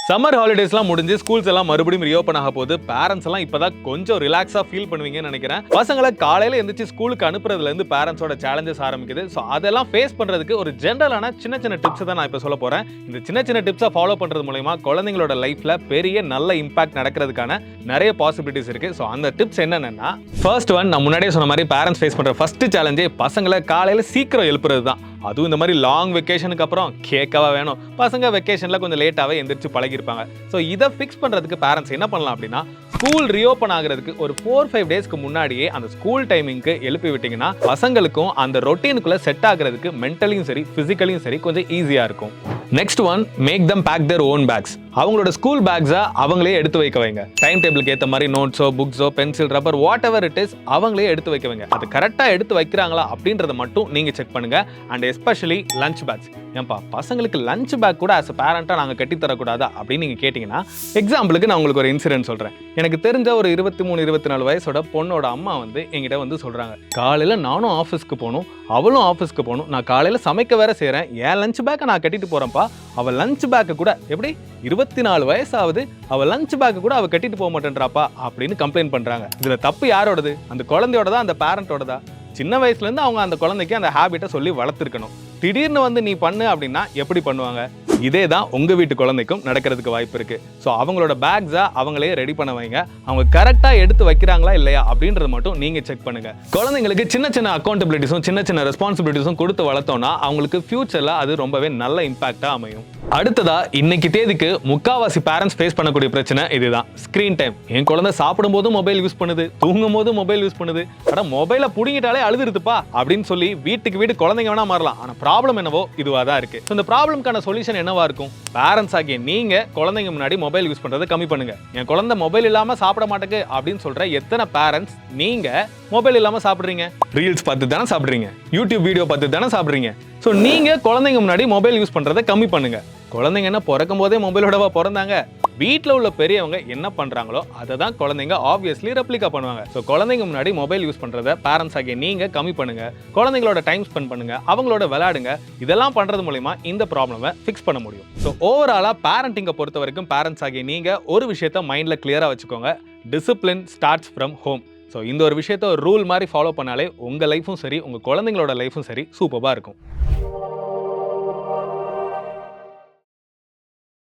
Summer ஹாலிடேஸ்லாம் முடிஞ்சு schools எல்லாம் மறுபடியும் ரீஓப்பன் ஆக போகுது. பேரண்ட்ஸ் எல்லாம் இப்பதான் கொஞ்சம் ரிலாக்ஸா ஃபீல் பண்ணுவீங்கன்னு நினைக்கிறேன். பசங்களை காலையில எந்திரிச்சு ஸ்கூலுக்கு அனுப்புறதுல இருந்து பேரண்ட்ஸோட சேலஞ்சஸ் ஆரம்பிக்குது. ஸோ அதெல்லாம் ஃபேஸ் பண்றதுக்கு ஒரு ஜென்ரலான சின்ன சின்ன டிப்ஸ் தான் நான் இப்போ சொல்ல போறேன். இந்த சின்ன சின்ன டிப்ஸை ஃபாலோ பண்றது மூலமா குழந்தைங்களோட லைஃப்ல பெரிய நல்ல இம்பாக்ட் நடக்கிறதுக்கான நிறைய பாசிபிலிட்டிஸ் இருக்கு. ஸோ அந்த டிப்ஸ் என்னன்னா, ஃபர்ஸ்ட் ஒன், நான் முன்னாடியே சொன்ன மாதிரி பேரண்ட்ஸ் ஃபேஸ் பண்ற ஃபர்ஸ்ட் சேலஞ்சே பசங்களை காலையில சீக்கிரம் எழுப்புறது தான். அதுவும் இந்த மாதிரி லாங் வெக்கேஷனுக்கு அப்புறம் கேட்கவா வேணும். பசங்க வெக்கேஷன்ல கொஞ்சம் லேட்டாவே எந்திரிச்சு பழகிருப்பாங்க. ஸோ இதை ஃபிக்ஸ் பண்றதுக்கு பேரண்ட்ஸ் என்ன பண்ணலாம் அப்படின்னா, ஸ்கூல் ரீஓப்பன் ஆகிறதுக்கு ஒரு 4-5 டேஸ்க்கு முன்னாடியே அந்த ஸ்கூல் டைமிங்க்கு எழுப்பி விட்டீங்கன்னா பசங்களுக்கும் அந்த ரொட்டீனுக்குள்ள செட் ஆகிறதுக்கு மென்டலியும் சரி பிசிக்கலியும் சரி கொஞ்சம் ஈஸியா இருக்கும். Next one, make them pack their own bags. அவங்களோட ஸ்கூல் பேக்ஸை அவங்களே எடுத்து வைக்க வைங்க. டைம் டேபிளுக்கு ஏற்ற மாதிரி நோட்ஸோ புக்ஸோ pencil rubber whatever it is அவங்களே எடுத்து வைக்க வைங்க. அது கரெக்டாக எடுத்து வைக்கிறாங்களா அப்படின்றத மட்டும் நீங்க செக் பண்ணுங்க. And especially lunch packs. ஏன்பா பசங்களுக்கு லஞ்ச் பேக் கூட ஆஸ் அ பேரண்டாக நாங்கள் கட்டித்தரக்கூடாதா அப்படின்னு நீங்கள் கேட்டிங்கன்னா, எக்ஸாம்பிளுக்கு நான் உங்களுக்கு ஒரு இன்சிடென்ட் சொல்கிறேன். எனக்கு தெரிஞ்ச ஒரு 23-24 வயசோட பொண்ணோட அம்மா வந்து என்கிட்ட வந்து சொல்கிறாங்க, காலையில் நானும் ஆஃபீஸ்க்கு போகணும், அவளும் ஆஃபீஸ்க்கு போகணும், நான் காலையில் சமைக்க வேற செய்கிறேன், என் லஞ்ச் பேக்கை நான் கட்டிட்டு போகிறேன்ப்பா, அவள் லஞ்ச் பேக்கை கூட எப்படி 24 வயசாவது அவள் லஞ்ச் பேக்கை கூட அவள் கட்டிட்டு போக மாட்டேன்றாப்பா அப்படின்னு கம்ப்ளைண்ட் பண்ணுறாங்க. இதில் தப்பு யாரோடது? அந்த குழந்தையோடதா அந்த பேரண்டோடதா? சின்ன வயசுலேருந்து அவங்க அந்த குழந்தைக்கு அந்த ஹேபிட்டை சொல்லி வளர்த்துருக்கணும். திடீர்னு வந்து நீ பண்ணு அப்படின்னா எப்படி பண்ணுவாங்க? இதே தான் உங்க வீட்டு குழந்தைக்கும் நடக்கிறதுக்கு வாய்ப்பு இருக்கு. ஸோ அவங்களோட பேக்ஸை அவங்களே ரெடி பண்ண வைங்க. அவங்க கரெக்டாக எடுத்து வைக்கிறாங்களா இல்லையா அப்படின்றது மட்டும் நீங்க செக் பண்ணுங்க. குழந்தைங்களுக்கு சின்ன சின்ன அக்கௌண்டபிலிட்டிஸும் சின்ன சின்ன ரெஸ்பான்சிபிலிட்டிஸும் கொடுத்து வளர்த்தோம்னா அவங்களுக்கு ஃபியூச்சர்ல அது ரொம்பவே நல்ல இம்பாக்டா அமையும். அடுத்ததா, இன்னைக்கு தேதிக்கு முக்காவாசி பேரண்ட்ஸ் ஃபேஸ் பண்ணக்கூடிய பிரச்சனை இதுதான், ஸ்கிரீன் டைம். என் குழந்தை சாப்பிடும் போதும் மொபைல் யூஸ் பண்ணுது, தூங்கும் போதும் மொபைல் யூஸ் பண்ணுது, ஆனா மொபைலை புடிங்கிட்டாலே அழுதுருதுப்பா அப்படின்னு சொல்லி வீட்டுக்கு வீடு குழந்தைங்க வேணா மாறலாம். ஆனா ப்ராப்ளம் என்னவோ இதுவா தான் இருக்கு. இந்த ப்ராப்ளம்க்கான சொல்யூஷன் என்னவா இருக்கும்? பேரண்ட்ஸ் ஆகிய நீங்க குழந்தைங்க முன்னாடி மொபைல் யூஸ் பண்றதை கம்மி பண்ணுங்க. என் குழந்தை மொபைல் இல்லாம சாப்பிட மாட்டேங்க அப்படின்னு சொல்ற எத்தனை பேரண்ட்ஸ் நீங்க மொபைல் இல்லாம சாப்பிடுறீங்க? ரீல்ஸ் பார்த்து தானே சாப்பிடுறீங்க, யூடியூப் வீடியோ பார்த்து தானே சாப்பிடுறீங்க. ஸோ நீங்க குழந்தைங்க முன்னாடி மொபைல் யூஸ் பண்றதை கம்மி பண்ணுங்க. குழந்தைங்க என்ன பிறக்கும் போதே மொபைலோடவா பிறந்தாங்க? வீட்டில் உள்ள பெரியவங்க என்ன பண்றாங்களோ அதை தான் குழந்தைங்க ஆப்வியஸ்லி ரெப்ளிகா பண்ணுவாங்க. ஸோ குழந்தைங்க முன்னாடி மொபைல் யூஸ் பண்றதை பேரண்ட்ஸ் ஆகிய நீங்க கம்மி பண்ணுங்க. குழந்தைங்களோட டைம் ஸ்பெண்ட் பண்ணுங்க, அவங்களோட விளையாடுங்க. இதெல்லாம் பண்றது மூலமா இந்த ப்ராப்ளமை ஃபிக்ஸ் பண்ண முடியும். ஸோ ஓவராலா பேரண்டிங்கை பொறுத்த வரைக்கும் பேரண்ட்ஸ் ஆகிய நீங்க ஒரு விஷயத்த மைண்ட்ல கிளியரா வச்சுக்கோங்க, discipline starts from home. So இந்த ஒரு விஷயத்த ஒரு ரூல் மாதிரி ஃபாலோ பண்ணாலே உங்க லைஃபும் சரி உங்க குழந்தைங்களோட லைஃபும் சரி சூப்பராக இருக்கும்.